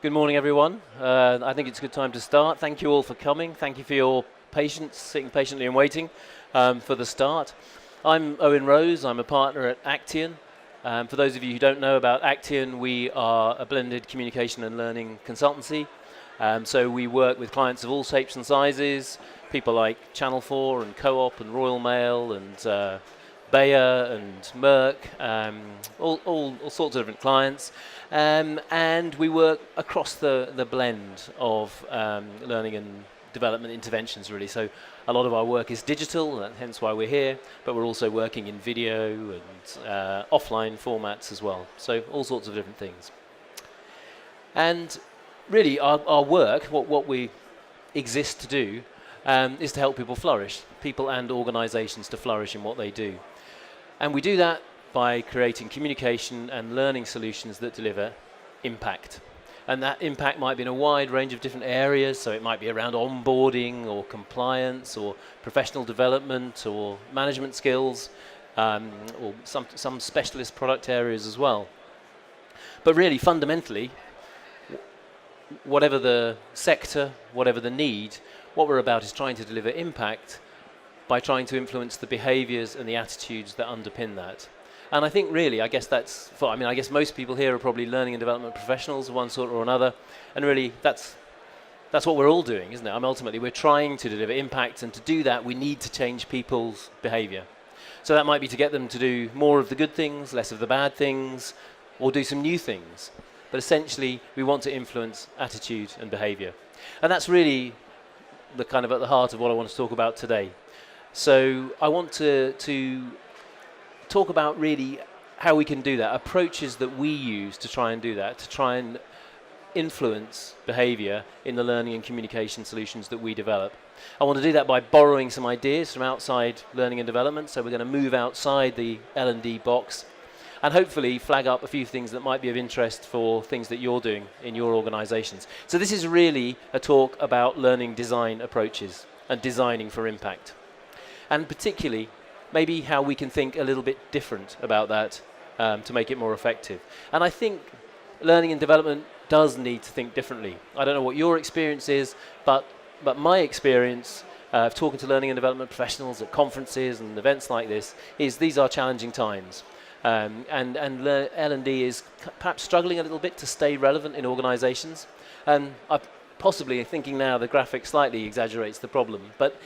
Good morning, everyone. I think it's a good time to start. Thank you all for coming. Thank you for your patience, sitting patiently and waiting for the start. I'm Owen Rose. I'm a partner at Actian. For those of you who don't know about Actian, we are a blended communication and learning consultancy. So we work with clients of all shapes and sizes, people like Channel 4 and Co-op and Royal Mail and Bayer and Merck, all sorts of different clients. And we work across the blend of learning and development interventions, really. So a lot of our work is digital, hence why we're here, but we're also working in video and offline formats as well. So all sorts of different things. And really our work, what we exist to do, is to help people flourish, people and organizations to flourish in what they do. And we do that by creating communication and learning solutions that deliver impact. And that impact might be in a wide range of different areas, so it might be around onboarding or compliance or professional development or management skills, or some specialist product areas as well. But really, fundamentally, whatever the sector, whatever the need, what we're about is trying to deliver impact by trying to influence the behaviours and the attitudes that underpin that. And I think really, I guess most people here are probably learning and development professionals of one sort or another, and really that's what we're all doing, isn't it? Ultimately we're trying to deliver impact, and to do that we need to change people's behaviour. So that might be to get them to do more of the good things, less of the bad things, or do some new things. But essentially we want to influence attitude and behaviour. And that's really the kind of at the heart of what I want to talk about today. So I want to talk about really how we can do that, approaches that we use to try and do that, to try and influence behaviour in the learning and communication solutions that we develop. I want to do that by borrowing some ideas from outside learning and development, so we're going to move outside the L&D box and hopefully flag up a few things that might be of interest for things that you're doing in your organisations. So this is really a talk about learning design approaches and designing for impact. And particularly, maybe how we can think a little bit different about that to make it more effective. And I think learning and development does need to think differently. I don't know what your experience is, but my experience of talking to learning and development professionals at conferences and events like this is these are challenging times. And L&D is perhaps struggling a little bit to stay relevant in organisations. And I'm possibly thinking now the graphic slightly exaggerates the problem, but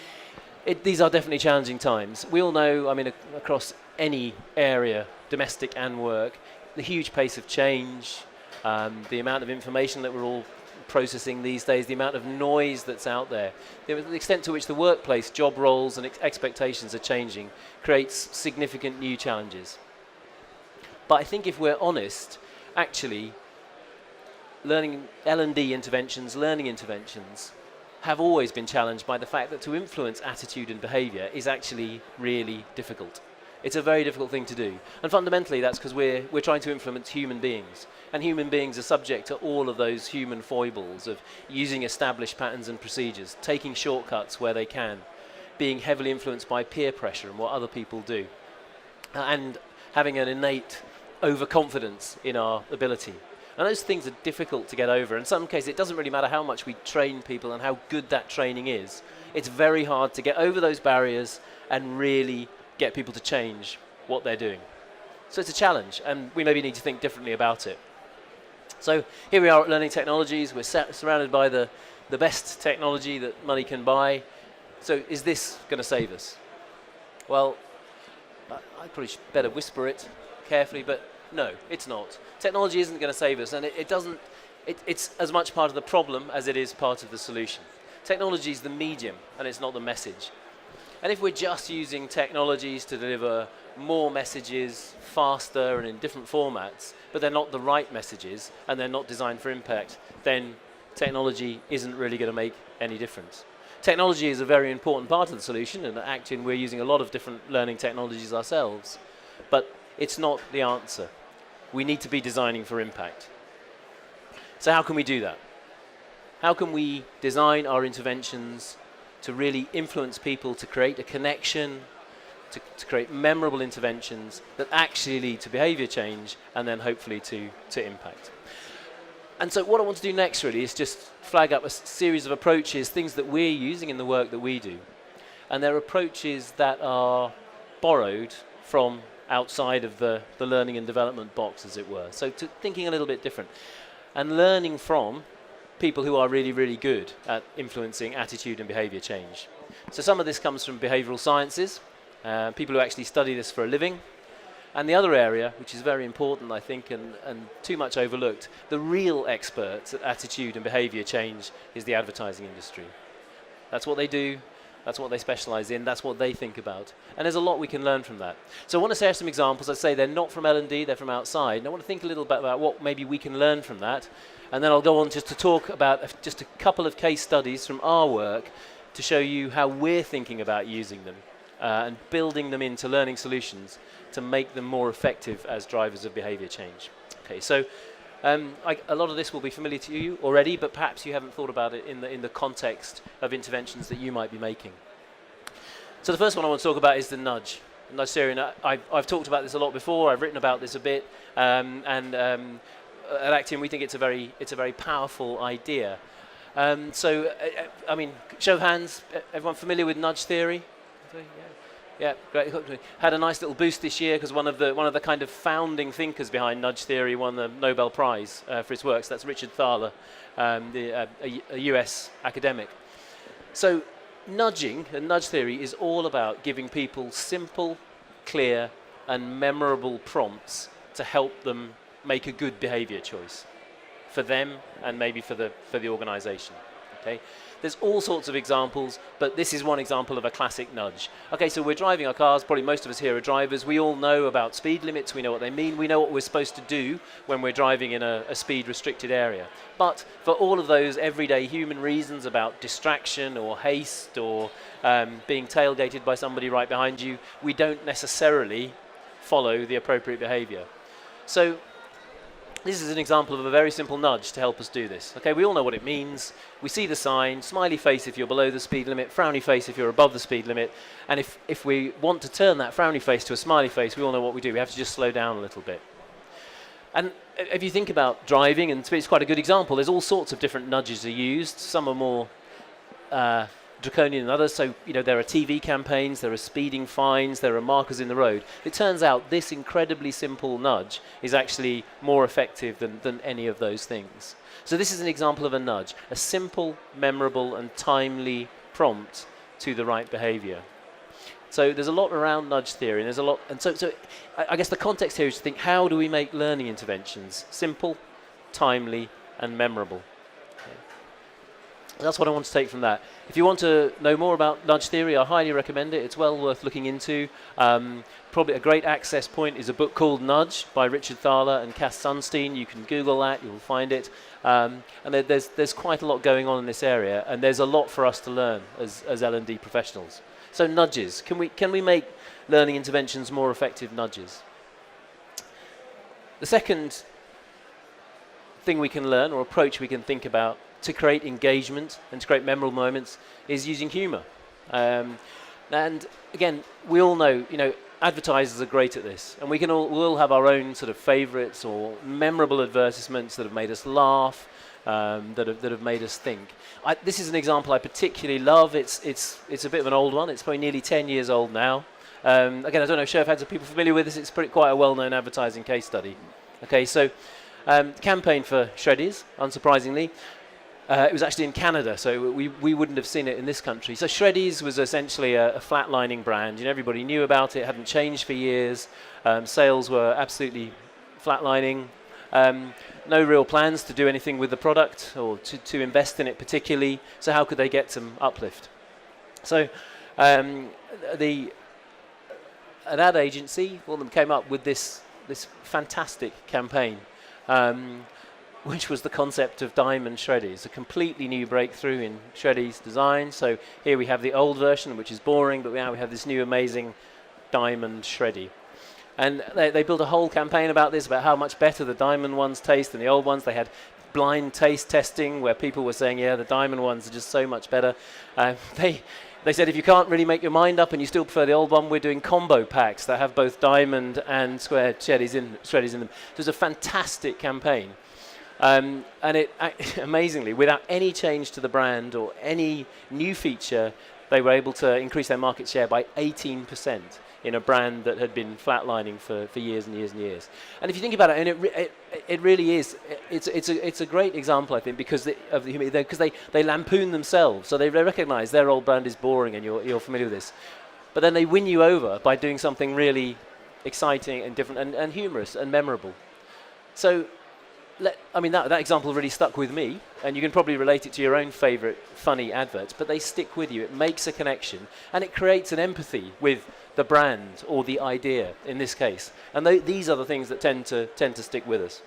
these are definitely challenging times. We all know, across any area, domestic and work, the huge pace of change, the amount of information that we're all processing these days, the amount of noise that's out there, the extent to which the workplace, job roles and expectations are changing, creates significant new challenges. But I think if we're honest, actually, learning L&D interventions, learning interventions, have always been challenged by the fact that to influence attitude and behaviour is actually really difficult. It's a very difficult thing to do. And fundamentally that's because we're trying to influence human beings. And human beings are subject to all of those human foibles of using established patterns and procedures, taking shortcuts where they can, being heavily influenced by peer pressure and what other people do, and having an innate overconfidence in our ability. And those things are difficult to get over. In some cases, it doesn't really matter how much we train people and how good that training is. It's very hard to get over those barriers and really get people to change what they're doing. So it's a challenge, and we maybe need to think differently about it. So here we are at Learning Technologies. We're surrounded by the best technology that money can buy. So is this going to save us? Well, I probably should better whisper it carefully, but no, it's not. Technology isn't going to save us, and it's as much part of the problem as it is part of the solution. Technology is the medium, and it's not the message. And if we're just using technologies to deliver more messages faster and in different formats, but they're not the right messages, and they're not designed for impact, then technology isn't really going to make any difference. Technology is a very important part of the solution, and at Actian we're using a lot of different learning technologies ourselves, but it's not the answer. We need to be designing for impact. So how can we do that? How can we design our interventions to really influence people, to create a connection, to create memorable interventions that actually lead to behaviour change and then hopefully to impact? And so what I want to do next really is just flag up a series of approaches, things that we're using in the work that we do. And they're approaches that are borrowed from outside of the learning and development box, as it were. So thinking a little bit different. And learning from people who are really, really good at influencing attitude and behaviour change. So some of this comes from behavioural sciences, people who actually study this for a living. And the other area, which is very important, I think, and too much overlooked, the real experts at attitude and behaviour change is the advertising industry. That's what they do, that's what they specialise in, that's what they think about. And there's a lot we can learn from that. So I want to share some examples. I say they're not from L&D, they're from outside. And I want to think a little bit about what maybe we can learn from that. And then I'll go on just to talk about just a couple of case studies from our work to show you how we're thinking about using them and building them into learning solutions to make them more effective as drivers of behaviour change. Okay, so a lot of this will be familiar to you already, but perhaps you haven't thought about it in the context of interventions that you might be making. So the first one I want to talk about is the nudge. Nudge theory, and I've talked about this a lot before. I've written about this a bit, at Actian we think it's a very powerful idea. So I mean, show of hands, everyone familiar with nudge theory? Yeah, great. Had a nice little boost this year because one of the kind of founding thinkers behind nudge theory won the Nobel Prize for his works. That's Richard Thaler, a US academic. So nudging and nudge theory is all about giving people simple, clear, and memorable prompts to help them make a good behaviour choice for them and maybe for the organisation. Okay. There's all sorts of examples, but this is one example of a classic nudge. Okay, so we're driving our cars, probably most of us here are drivers. We all know about speed limits, we know what they mean, we know what we're supposed to do when we're driving in a speed restricted area. But for all of those everyday human reasons about distraction or haste or being tailgated by somebody right behind you, we don't necessarily follow the appropriate behaviour. So this is an example of a very simple nudge to help us do this. Okay, we all know what it means. We see the sign, smiley face if you're below the speed limit, frowny face if you're above the speed limit. And if we want to turn that frowny face to a smiley face, we all know what we do. We have to just slow down a little bit. And if you think about driving, and it's quite a good example, there's all sorts of different nudges are used. Some are more draconian than others. So, you know, there are TV campaigns, there are speeding fines, there are markers in the road. It turns out this incredibly simple nudge is actually more effective than any of those things. So this is an example of a nudge, a simple, memorable, and timely prompt to the right behaviour. So there's a lot around nudge theory, and there's a lot, and so I guess the context here is to think, how do we make learning interventions simple, timely, and memorable? That's what I want to take from that. If you want to know more about nudge theory, I highly recommend it. It's well worth looking into. Probably a great access point is a book called Nudge by Richard Thaler and Cass Sunstein. You can Google that, you'll find it. And there's quite a lot going on in this area, and there's a lot for us to learn as L&D professionals. So nudges, can we make learning interventions more effective nudges? The second thing we can learn, or approach we can think about to create engagement and to create memorable moments, is using humour. And again, we all know, advertisers are great at this, and we'll all have our own sort of favourites or memorable advertisements that have made us laugh, that have made us think. This is an example I particularly love. It's a bit of an old one. It's probably nearly 10 years old now. Again, I don't know, show of hands, are people familiar with this? It's quite a well-known advertising case study. Okay, so campaign for Shreddies, unsurprisingly. It was actually in Canada, so we wouldn't have seen it in this country. So Shreddies was essentially a flatlining brand. Everybody knew about it, hadn't changed for years. Sales were absolutely flatlining. No real plans to do anything with the product or to invest in it particularly. So how could they get some uplift? So an ad agency, one of them came up with this fantastic campaign. Which was the concept of diamond Shreddies, a completely new breakthrough in Shreddies design. So here we have the old version, which is boring, but now we have this new amazing diamond Shreddy. And they built a whole campaign about this, about how much better the diamond ones taste than the old ones. They had blind taste testing where people were saying, yeah, the diamond ones are just so much better. They said, if you can't really make your mind up and you still prefer the old one, we're doing combo packs that have both diamond and square Shreddies in them. So it was a fantastic campaign. And it amazingly, without any change to the brand or any new feature, they were able to increase their market share by 18% in a brand that had been flatlining for years and years and years. And if you think about it, and it really is, it's a great example, I think, because they lampoon themselves. So they recognise their old brand is boring, and you're familiar with this. But then they win you over by doing something really exciting and different and humorous and memorable. So that example really stuck with me, and you can probably relate it to your own favourite funny adverts, but they stick with you. It makes a connection, and it creates an empathy with the brand or the idea in this case. And these are the things that tend to stick with us.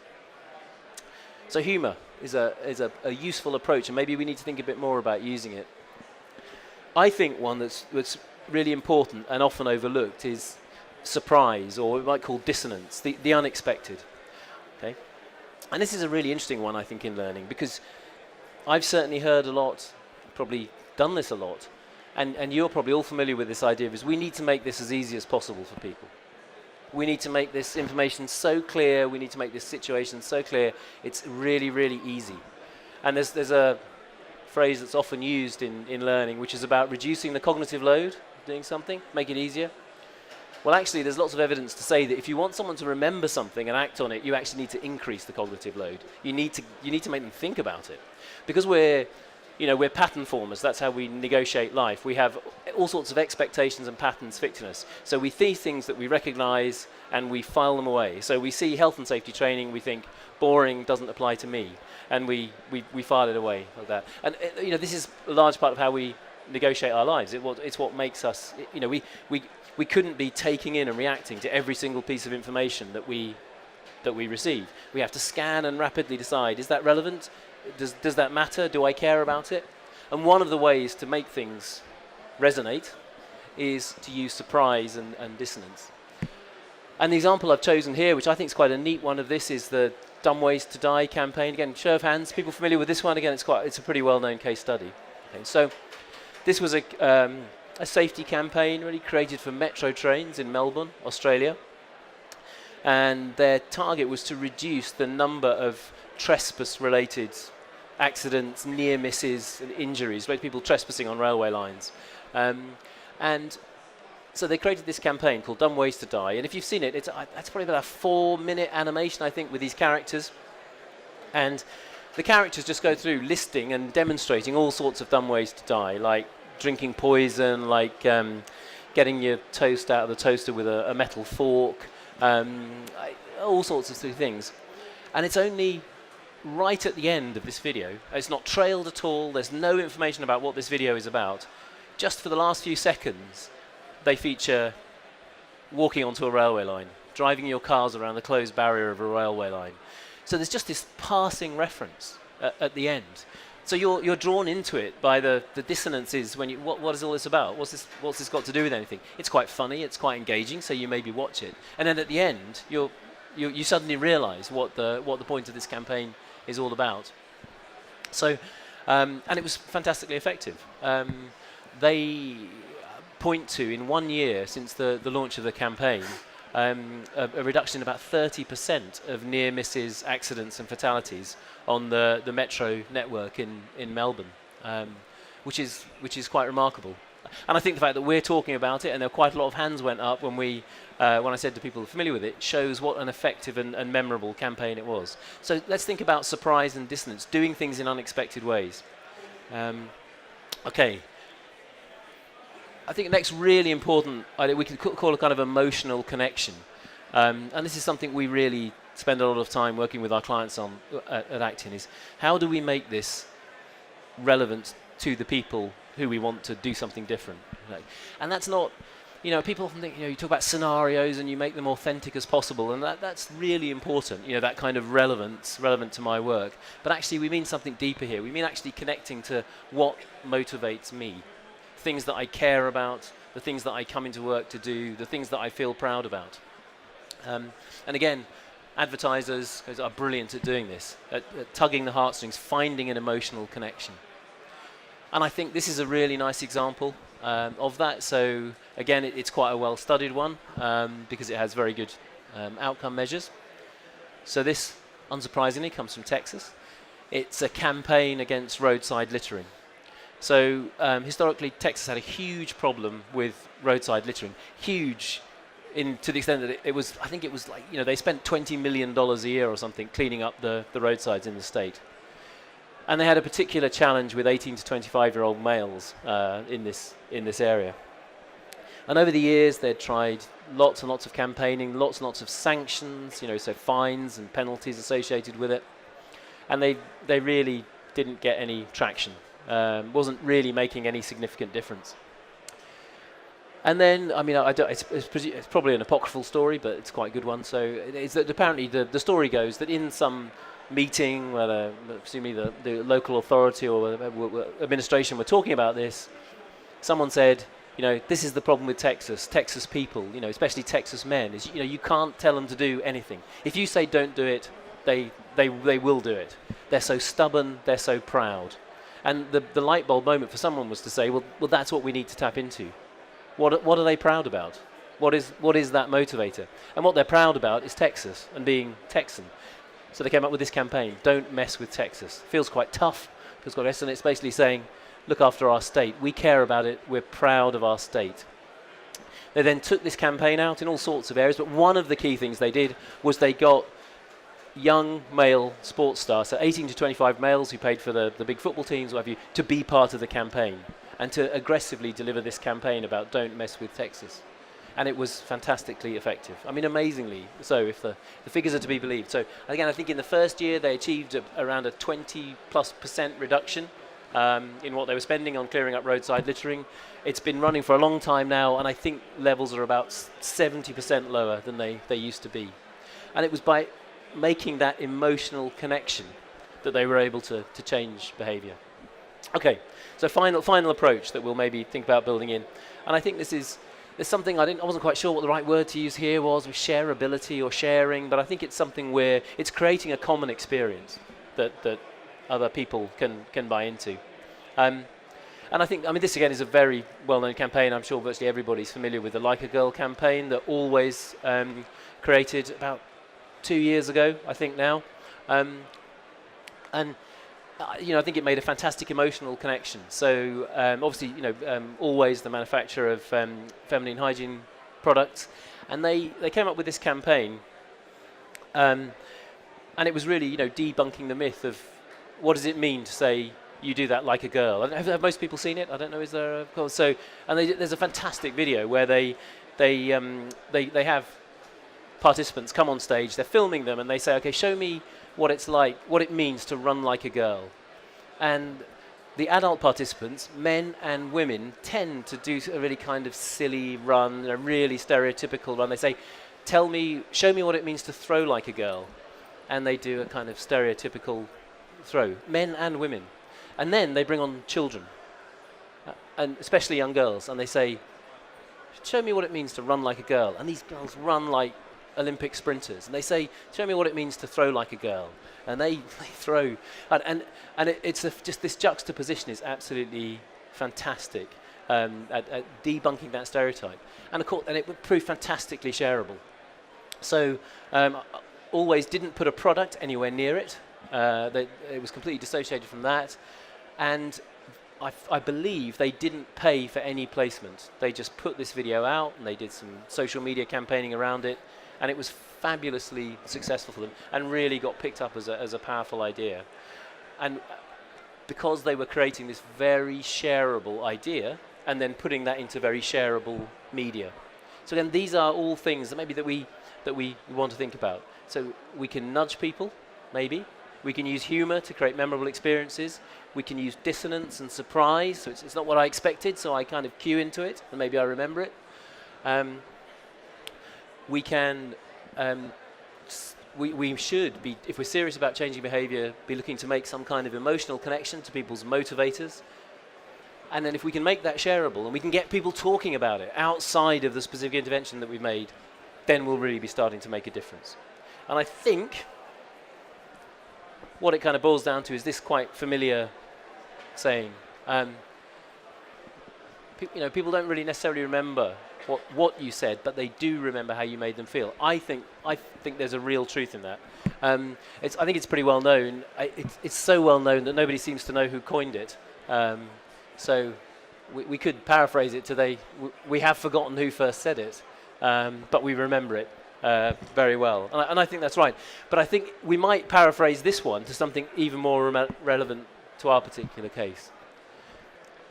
So humour is a useful approach, and maybe we need to think a bit more about using it. I think one that's really important and often overlooked is surprise, or we might call dissonance, the unexpected. Okay? And this is a really interesting one, I think, in learning, because I've certainly heard a lot, probably done this a lot, and you're probably all familiar with this idea, is we need to make this as easy as possible for people. We need to make this information so clear, we need to make this situation so clear, it's really, really easy. And there's a phrase that's often used in learning, which is about reducing the cognitive load of doing something, make it easier. Well, actually, there's lots of evidence to say that if you want someone to remember something and act on it, you actually need to increase the cognitive load. You need to make them think about it, because we're pattern formers. That's how we negotiate life. We have all sorts of expectations and patterns fixed in us. So we see things that we recognise and we file them away. So we see health and safety training, we think boring, doesn't apply to me, and we file it away like that. And this is a large part of how we negotiate our lives. It's what makes us. We couldn't be taking in and reacting to every single piece of information that we receive. We have to scan and rapidly decide, is that relevant? Does that matter? Do I care about it? And one of the ways to make things resonate is to use surprise and dissonance. And the example I've chosen here, which I think is quite a neat one of this, is the Dumb Ways to Die campaign. Again, show of hands, people familiar with this one? Again, it's a pretty well-known case study. Okay, so this was a safety campaign really created for metro trains in Melbourne, Australia. And their target was to reduce the number of trespass-related accidents, near misses and injuries, like people trespassing on railway lines. And so they created this campaign called Dumb Ways to Die. And if you've seen it, that's probably about a 4-minute animation, I think, with these characters. And the characters just go through listing and demonstrating all sorts of dumb ways to die, like drinking poison, like getting your toast out of the toaster with a metal fork, all sorts of things. And it's only right at the end of this video. It's not trailed at all. There's no information about what this video is about. Just for the last few seconds, they feature walking onto a railway line, driving your cars around the closed barrier of a railway line. So there's just this passing reference at the end. So you're drawn into it by the dissonances when what is all this about? What's this got to do with anything? It's quite funny, it's quite engaging, so you maybe watch it. And then at the end, you suddenly realise what the point of this campaign is all about. So, and it was fantastically effective. They point to, in 1 year since the launch of the campaign, a reduction in about 30% of near misses, accidents and fatalities on the metro network in Melbourne, which is quite remarkable. And I think the fact that we're talking about it, and there were quite a lot of hands went up when I said to people familiar with it, shows what an effective and memorable campaign it was. So let's think about surprise and dissonance, doing things in unexpected ways. Okay. I think the next really important idea we could call a kind of emotional connection. And this is something we really spend a lot of time working with our clients on at Actian, is how do we make this relevant to the people who we want to do something different. And that's not, people often think, you talk about scenarios and you make them authentic as possible, and that's really important, that kind of relevant to my work. But actually we mean something deeper here. We mean actually connecting to what motivates me, things that I care about, the things that I come into work to do, the things that I feel proud about. And again, advertisers are brilliant at doing this, at tugging the heartstrings, finding an emotional connection. And I think this is a really nice example of that. So again, it's quite a well-studied one because it has very good outcome measures. So this unsurprisingly, comes from Texas. It's a campaign against roadside littering. So historically, Texas had a huge problem with roadside littering. Huge, to the extent that it was, I think it was like, they spent $20 million a year or something cleaning up the roadsides in the state. And they had a particular challenge with 18 to 25-year-old males in this area. And over the years, they'd tried lots and lots of campaigning, lots and lots of sanctions, so fines and penalties associated with it. And they really didn't get any traction. Wasn't really making any significant difference. And then, it's probably an apocryphal story, but it's quite a good one. So it's that apparently the story goes that in some meeting where presumably the local authority or administration were talking about this, someone said, this is the problem with Texas people, especially Texas men, is you can't tell them to do anything. If you say don't do it, they will do it. They're so stubborn, they're so proud. And the light bulb moment for someone was to say, well, that's what we need to tap into. What are they proud about? What is that motivator? And what they're proud about is Texas and being Texan. So they came up with this campaign, Don't Mess with Texas. Feels quite tough, and it's basically saying, look after our state. We care about it. We're proud of our state. They then took this campaign out in all sorts of areas, but one of the key things they did was they got young male sports stars, so 18 to 25 males who played for the big football teams, what have you, to be part of the campaign and to aggressively deliver this campaign about don't mess with Texas. And it was fantastically effective. Amazingly so, if the figures are to be believed. So again, I think in the first year they achieved around a 20+% reduction in what they were spending on clearing up roadside littering. It's been running for a long time now, and I think levels are about 70% lower than they used to be. And it was by making that emotional connection that they were able to change behaviour. Okay, so final approach that we'll maybe think about building in. And I think there's something I wasn't quite sure what the right word to use here was, with shareability or sharing, but I think it's something where it's creating a common experience that other people can buy into. And I think, this again is a very well-known campaign. I'm sure virtually everybody's familiar with the Like a Girl campaign that Always created about 2 years ago, I think now. I think it made a fantastic emotional connection. So obviously, Always the manufacturer of feminine hygiene products, and they came up with this campaign, and it was really debunking the myth of what does it mean to say you do that like a girl. Have most people seen it? I don't know. Is there? Of course. So, and there's a fantastic video where they have participants come on stage. They're filming them, and they say, "Okay, show me what it's like, what it means to run like a girl." And the adult participants, men and women, tend to do a really kind of silly run, a really stereotypical run. They say, show me what it means to throw like a girl. And they do a kind of stereotypical throw, men and women. And then they bring on children, and especially young girls, and they say, show me what it means to run like a girl. And these girls run like Olympic sprinters, and they say, show me what it means to throw like a girl. And they throw, and it's just this juxtaposition is absolutely fantastic at debunking that stereotype, and of course, and it would prove fantastically shareable. So Always didn't put a product anywhere near it. It was completely dissociated from that, and I believe they didn't pay for any placement. They just put this video out, and they did some social media campaigning around it, and it was fabulously successful for them and really got picked up as a powerful idea. And because they were creating this very shareable idea and then putting that into very shareable media. So again, these are all things that maybe that we want to think about. So we can nudge people, maybe. We can use humor to create memorable experiences. We can use dissonance and surprise. So it's not what I expected, so I kind of cue into it, and maybe I remember it. We can, we should be, if we're serious about changing behavior, be looking to make some kind of emotional connection to people's motivators. And then if we can make that shareable, and we can get people talking about it outside of the specific intervention that we've made, then we'll really be starting to make a difference. And I think what it kind of boils down to is this quite familiar saying. People don't really necessarily remember what you said, but they do remember how you made them feel. I think there's a real truth in that. I think it's pretty well known. It's so well known that nobody seems to know who coined it. So we could paraphrase it today. We have forgotten who first said it, but we remember it very well. And I think that's right. But I think we might paraphrase this one to something even more relevant to our particular case.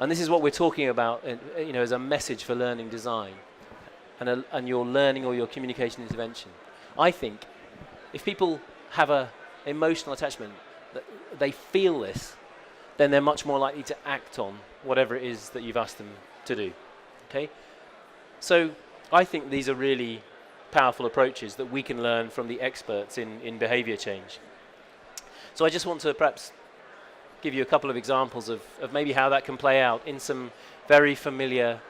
And this is what we're talking about, as a message for learning design and your learning or your communication intervention. I think if people have an emotional attachment, that they feel this, then they're much more likely to act on whatever it is that you've asked them to do. Okay? So I think these are really powerful approaches that we can learn from the experts in behaviour change. So I just want to perhaps give you a couple of examples of maybe how that can play out in some very familiar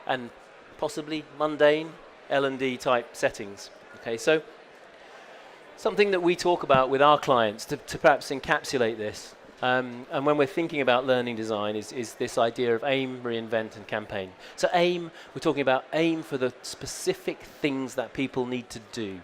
and possibly mundane L&D type settings. Okay, so something that we talk about with our clients to perhaps encapsulate this, and when we're thinking about learning design is this idea of aim, reinvent and campaign. So aim, we're talking about aim for the specific things that people need to do.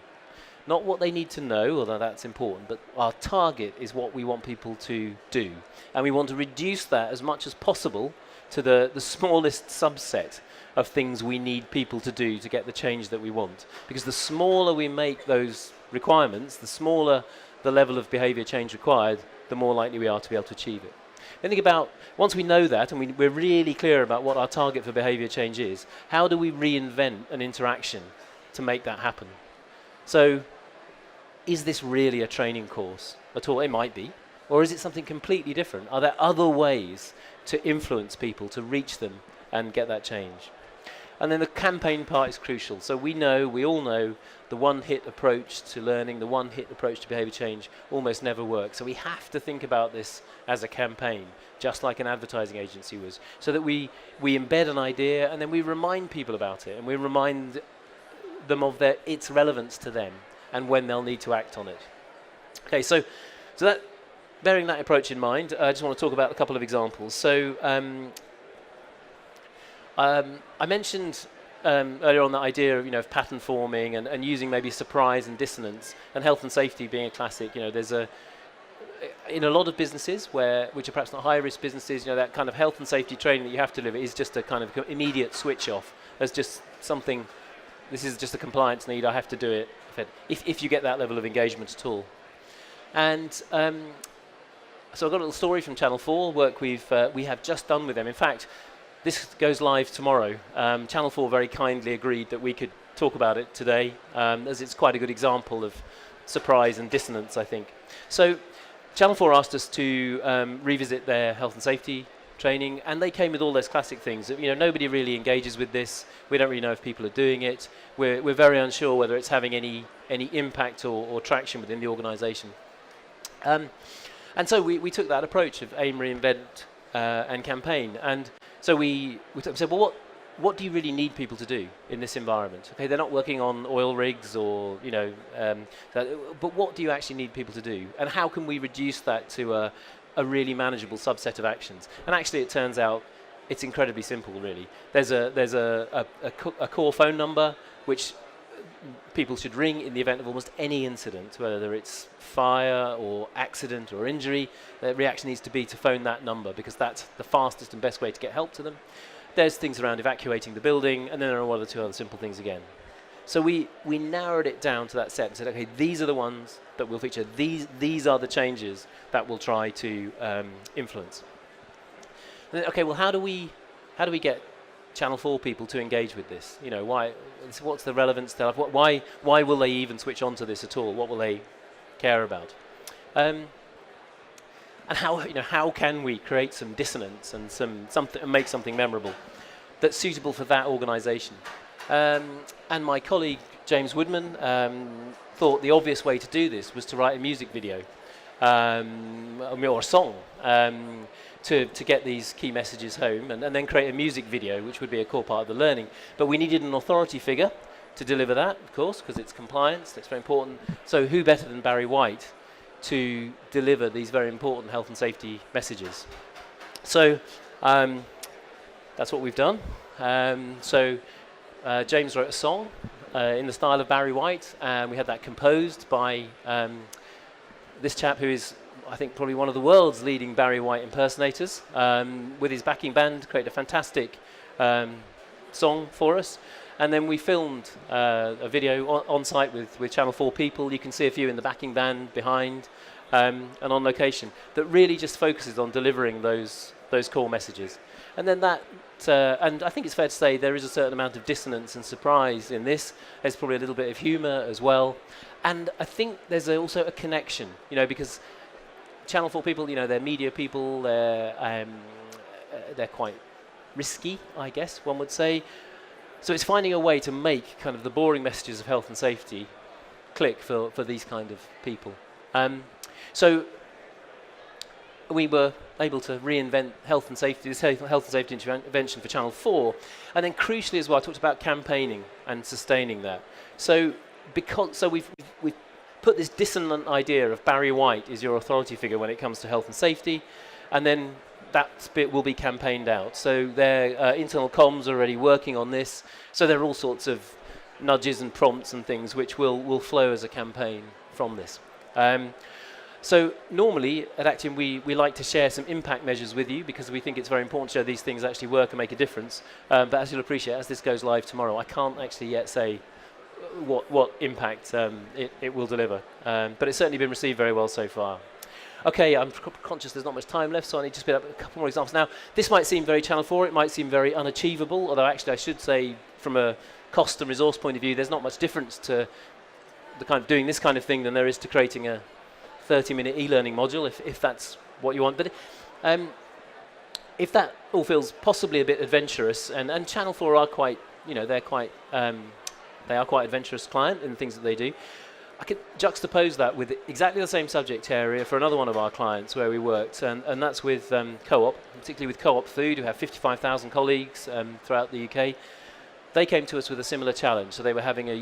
Not what they need to know, although that's important, but our target is what we want people to do. And we want to reduce that as much as possible to the smallest subset of things we need people to do to get the change that we want. Because the smaller we make those requirements, the smaller the level of behaviour change required, the more likely we are to be able to achieve it. And think about, once we know that and we're really clear about what our target for behaviour change is, how do we reinvent an interaction to make that happen? So, is this really a training course at all? It might be. Or is it something completely different? Are there other ways to influence people, to reach them and get that change? And then the campaign part is crucial. So we all know, the one-hit approach to learning, the one-hit approach to behaviour change almost never works. So we have to think about this as a campaign, just like an advertising agency was, so that we embed an idea and then we remind people about it and we remind them of its relevance to them and when they'll need to act on it. Okay, so that, bearing that approach in mind, I just want to talk about a couple of examples. So I mentioned earlier on the idea of pattern forming and using maybe surprise and dissonance, and health and safety being a classic. There's in a lot of businesses which are perhaps not high risk businesses, that kind of health and safety training that you have to deliver is just a kind of immediate switch off as just something. This is just a compliance need. I have to do it. If you get that level of engagement at all. And so I've got a little story from Channel 4, work we have just done with them. In fact, this goes live tomorrow. Channel 4 very kindly agreed that we could talk about it today, as it's quite a good example of surprise and dissonance, I think. So Channel 4 asked us to revisit their health and safety training, and they came with all those classic things. Nobody really engages with this. We don't really know if people are doing it. We're very unsure whether it's having any impact or traction within the organisation. And so we took that approach of aim, reinvent, and campaign. And so we said, well, what do you really need people to do in this environment? Okay, they're not working on oil rigs or but what do you actually need people to do? And how can we reduce that to a really manageable subset of actions? And actually, it turns out it's incredibly simple, really. There's a core phone number which people should ring in the event of almost any incident, whether it's fire or accident or injury. The reaction needs to be to phone that number because that's the fastest and best way to get help to them. There's things around evacuating the building, and then there are one or two other simple things again. So we narrowed it down to that set and said, okay, these are the ones that will feature. These are the changes that we'll try to influence. And then, okay, well, how do we get Channel 4 people to engage with this? What's the relevance to life? Why will they even switch on to this at all? What will they care about? And how can we create some dissonance and something and make something memorable that's suitable for that organisation? And my colleague James Woodman thought the obvious way to do this was to write a music video or a song to get these key messages home, and then create a music video, which would be a core part of the learning. But we needed an authority figure to deliver that, of course, because it's compliance, that's very important. So who better than Barry White to deliver these very important health and safety messages? So that's what we've done. So James wrote a song in the style of Barry White, and we had that composed by this chap who is, I think, probably one of the world's leading Barry White impersonators. With his backing band, created a fantastic song for us. And then we filmed a video on site with Channel 4 people. You can see a few in the backing band behind, and on location, that really just focuses on delivering those core messages. And then and I think it's fair to say there is a certain amount of dissonance and surprise in this. There's probably a little bit of humour as well. And I think there's also a connection, because Channel 4 people, they're media people, they're quite risky, I guess one would say. So it's finding a way to make kind of the boring messages of health and safety click for these kind of people. So we were able to reinvent health and safety, this health and safety intervention for Channel 4. And then crucially as well, I talked about campaigning and sustaining that. So we've put this dissonant idea of Barry White is your authority figure when it comes to health and safety, and then that bit will be campaigned out. So their internal comms are already working on this. So there are all sorts of nudges and prompts and things which will flow as a campaign from this. So normally at Actium we like to share some impact measures with you because we think it's very important to show these things actually work and make a difference. But as you'll appreciate, as this goes live tomorrow, I can't actually yet say what impact it will deliver. But it's certainly been received very well so far. Okay, I'm conscious there's not much time left, so I need to speed up a couple more examples. Now, this might seem very Channel 4, it might seem very unachievable, although actually I should say from a cost and resource point of view, there's not much difference to the kind of doing this kind of thing than there is to creating a 30-minute e-learning module, if that's what you want. But if that all feels possibly a bit adventurous, and Channel 4 are quite, they are quite adventurous client in the things that they do, I could juxtapose that with exactly the same subject area for another one of our clients where we worked, and that's with Co-op, particularly with Co-op Food, who have 55,000 colleagues throughout the UK. They came to us with a similar challenge. So they were having a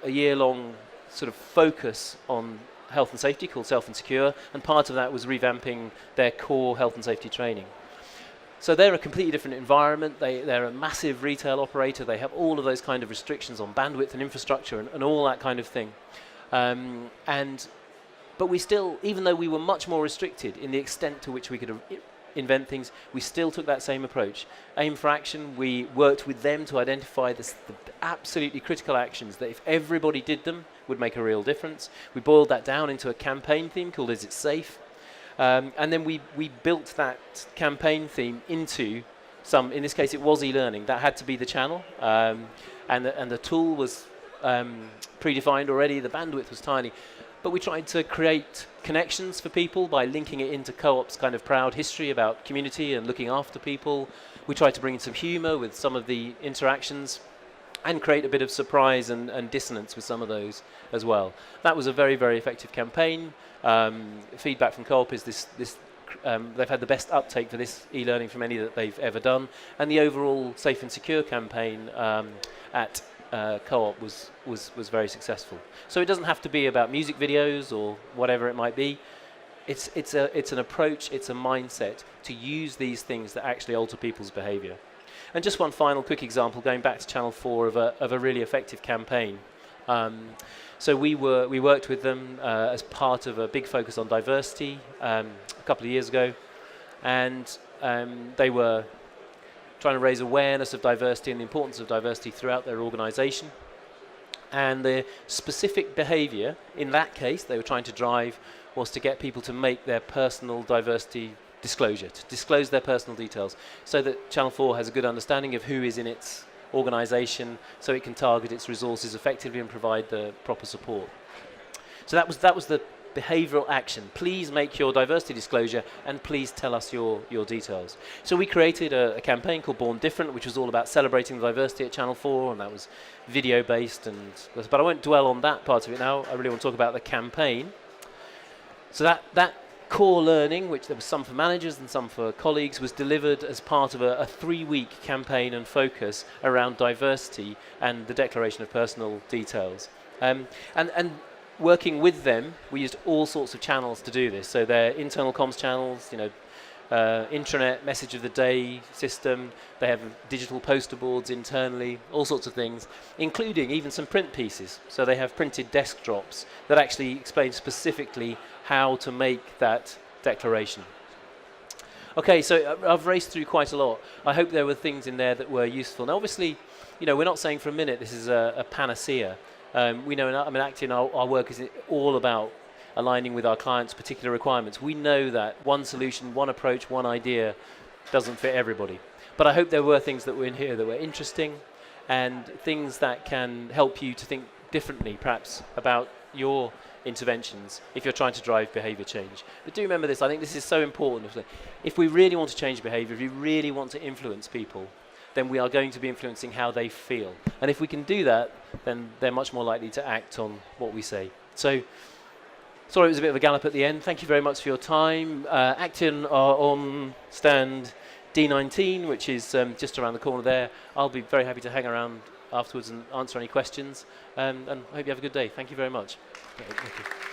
year-long sort of focus on health and safety called Self and Secure, and part of that was revamping their core health and safety training. So they're a completely different environment. They're a massive retail operator. They have all of those kind of restrictions on bandwidth and infrastructure and all that kind of thing. But we still, even though we were much more restricted in the extent to which we could invent things, we still took that same approach. Aim for action, we worked with them to identify the absolutely critical actions that if everybody did them would make a real difference. We boiled that down into a campaign theme called Is It Safe? And then we built that campaign theme into in this case it was e-learning. That had to be the channel, and the tool was predefined already, the bandwidth was tiny. But we tried to create connections for people by linking it into Co-op's kind of proud history about community and looking after people. We tried to bring in some humour with some of the interactions and create a bit of surprise and dissonance with some of those as well. That was a very, very effective campaign. Feedback from Co-op is they've had the best uptake for this e-learning from any that they've ever done, and the overall Safe and Secure campaign at Co-op was very successful. So it doesn't have to be about music videos or whatever it might be. It's an approach, it's a mindset to use these things that actually alter people's behaviour. And just one final quick example, going back to Channel 4 of a really effective campaign. So we worked with them as part of a big focus on diversity a couple of years ago, and they were trying to raise awareness of diversity and the importance of diversity throughout their organisation. And the specific behaviour in that case they were trying to drive was to get people to make their personal diversity disclosure, to disclose their personal details, so that Channel 4 has a good understanding of who is in its organisation, so it can target its resources effectively and provide the proper support. So that was the behavioural action. Please make your diversity disclosure and please tell us your details. So we created a campaign called Born Different, which was all about celebrating the diversity at Channel 4, and that was video based, but I won't dwell on that part of it now. I really want to talk about the campaign. So that core learning, which there was some for managers and some for colleagues, was delivered as part of a 3-week campaign and focus around diversity and the declaration of personal details. And working with them, we used all sorts of channels to do this. So their internal comms channels, intranet message of the day system. They have digital poster boards internally, all sorts of things, including even some print pieces. So they have printed desk drops that actually explain specifically how to make that declaration. Okay, so I've raced through quite a lot. I hope there were things in there that were useful. Now, obviously, we're not saying for a minute this is a panacea. We know in Actian, our work is all about aligning with our clients' particular requirements. We know that one solution, one approach, one idea doesn't fit everybody. But I hope there were things that were in here that were interesting and things that can help you to think differently, perhaps, about your interventions if you're trying to drive behaviour change. But do remember this, I think this is so important. If we really want to change behaviour, if we really want to influence people, then we are going to be influencing how they feel. And if we can do that, then they're much more likely to act on what we say. So, sorry it was a bit of a gallop at the end. Thank you very much for your time. Actian are on stand D19, which is just around the corner there. I'll be very happy to hang around afterwards and answer any questions. And I hope you have a good day. Thank you very much. Thank you.